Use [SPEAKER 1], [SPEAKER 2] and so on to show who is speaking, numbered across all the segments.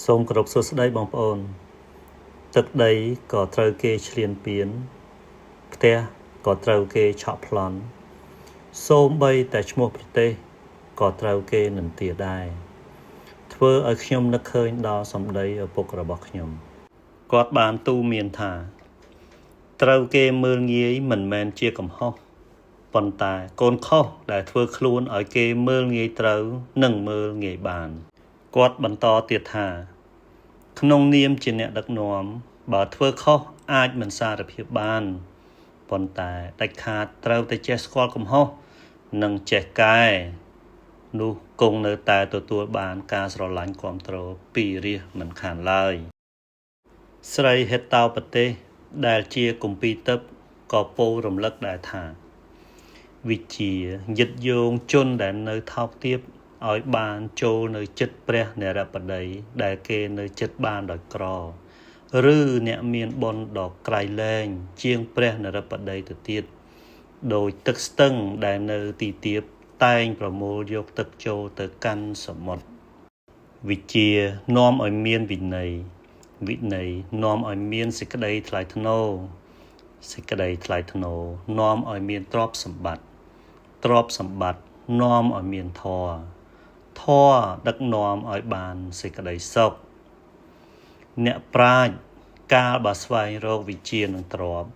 [SPEAKER 1] សូមគោរពសួស្តីបងប្អូនទឹកដីក៏ត្រូវគេឈ្លានពានផ្ទះក៏ត្រូវគេឆក់ប្លន់សូម្បីតែឈ្មោះប្រទេសក៏ត្រូវគេនិន្ទាដែរធ្វើឲ្យខ្ញុំនឹកឃើញដល់សម្ដីឪពុករបស់ខ្ញុំគាត់បានទូន្មានថាត្រូវគេមើលងាយមិនមែនជាកំហុសប៉ុន្តែកូនខុសដែលធ្វើខ្លួនឲ្យគេមើលងាយត្រូវនិងមើលងាយបានគាត់បន្តទៀតថាក្នុងនាមជាអ្នកដឹកនាំបើធ្វើខុសអាចមិនសារភាពបានប៉ុន្តែដាច់ខាតត្រូវតែចេះស្គាល់កំហុសនិងចេះកែនោះគង់នៅតែទទួលបានការស្រឡាញ់គាំទ្រពីរាជមិនខានឡើយស្រីហេតោប្រទេសដែលជាគម្ពីរទឹកក៏ពោលរំលឹកដែរថាវិជាយិតយងជនដែលនៅថោកទាបឲ្យបានចូលនៅចិត្តព្រះនរបតីដែលគេនៅចិត្តបានដោយក្រឬអ្នកមានបុណ្យដ៏ក្រៃលែងជាងព្រះនរបតីទៅទៀតដោយទឹកស្ទឹងដែលនៅទីទាបតែងប្រមូលយកទឹកចូលទៅកាន់សមុទ្រវិជានាំឲ្យមានវិន័យវិន័យនាំឲ្យមានសេចក្តីថ្លៃថ្នូរសេចក្តីថ្លៃថ្នូរនាំឲ្យមានទ្រព្យសម្បត្តិទ្រព្យសម្បត្តិនាំឲ្យមានធម៌ធម៌ដឹកនាំឲ្យបានសេចក្តីសុខអ្នកប្រាជ្ញកាលបើស្វែងរកវិជានឹងទ្រព្យ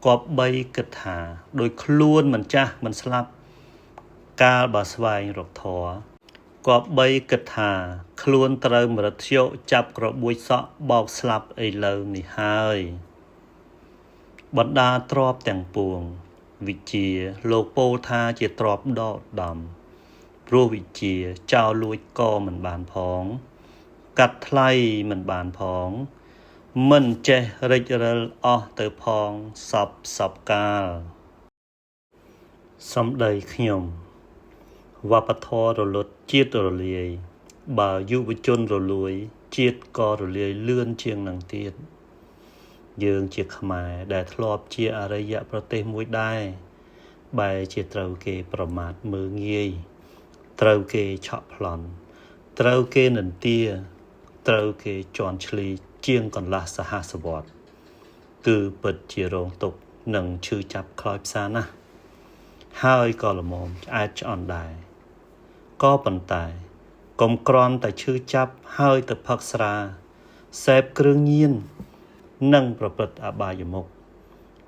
[SPEAKER 1] គប្បីគិតថាដោយខ្លួនមិនចាស់មិនស្លាប់កាលបើស្វែងរកធម៌គប្បីគិតថាខ្លួនត្រូវមរតយចាប់ក្របួចសក់បោកស្លាប់ឥឡូវនេះហើយបណ្ដាទ្រព្យទាំងពួងវិជាលោកពោលថាជាទ្រព្យដកដំព្រោះវិជាចោលលួចក៏មិនបានផងកាត់ថ្លៃមិនបានផងមិនចេះរិចរិលអស់ទៅផងសពកាលសម្ដីខ្ញុំវប្បធម៌រលត់ជាតិរលាយបើយុវជនរលួយជាតិក៏រលាយលឿនជាងនឹងទៀតយើងជាខ្មែរដែលធ្លាប់ជាអរិយប្រទេសមួយដែរបែរជាត្រូវគេប្រមាថមើលងាយត្រូវគេឆក់ប្លន់ត្រូវគេនិន្ទាត្រូវគេជន់ឈ្លីជាងកន្លះសហសវត្សរ៍គឺពិតជារងទុក្ខនិងឈឺចាប់ខ្លោចផ្សាណាស់ហើយក៏ល្មមឆ្អែតឆ្អន់ដែរក៏ប៉ុន្តែកុំគ្រាន់តែឈឺចាប់ហើយទៅផឹកស្រាសេពគ្រឿងញៀននិងប្រព្រឹត្តអបាយមុខ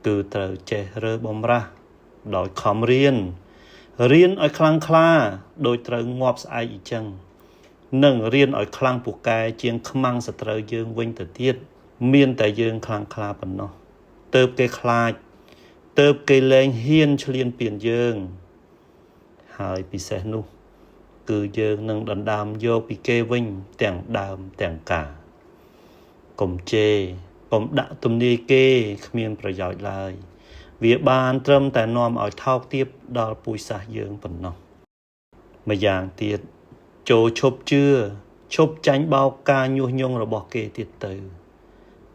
[SPEAKER 1] គឺត្រូវចេះរើបំរាស់ដោយខំរៀនឲ្យខ្លាំងក្លាដោយត្រូវងាប់ស្អែកអញ្ចឹងនិងរៀនឲ្យខ្លាំងពូកែជាងខ្មាំងសត្រូវយើងវិញទៅទៀតមានតែយើងខ្លាំងក្លាប៉ុណ្ណោះទើបគេខ្លាចទើបគេលែងហ៊ានឈ្លានពានយើងហើយពិសេសនោះគឺយើងនឹងដណ្ដើមយកពីគេវិញទាំងដើមទាំងកាកុំជេរកុំដាក់ទំនាយគេគ្មានប្រយោជន៍ឡើយវាបានត្រឹមតែនាំឲ្យថោកទាបដល់ពូជសាសន៍យើងប៉ុណ្ណោះម្យ៉ាងទៀតចូលឈប់ជឿឈប់ចាញ់បោកការញុះញង់របស់គេទៀតទៅ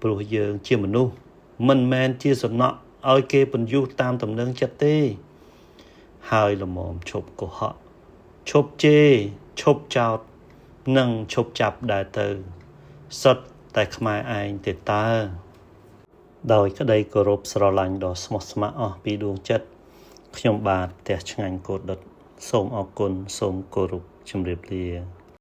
[SPEAKER 1] ព្រោះយើងជាមនុស្សមិនមែនជាសំណក់ឲ្យគេបញ្យុះតាមទំនឹងចិត្តទេហើយល្មមឈប់កុហកឈប់ជេរឈប់ចោទនិងឈប់ចាប់ដែរទៅសុទ្ធតែខ្មែរឯងទេតើដោយក្តីគោរពស្រឡាញ់ដ៏ស្មោះស្ម័គ្រអស់ពីដួងចិត្តខ្ញុំបាទផ្ទះឆ្ងាញ់កោដិតសូមអរគុណសូមគោរពជម្រាបលា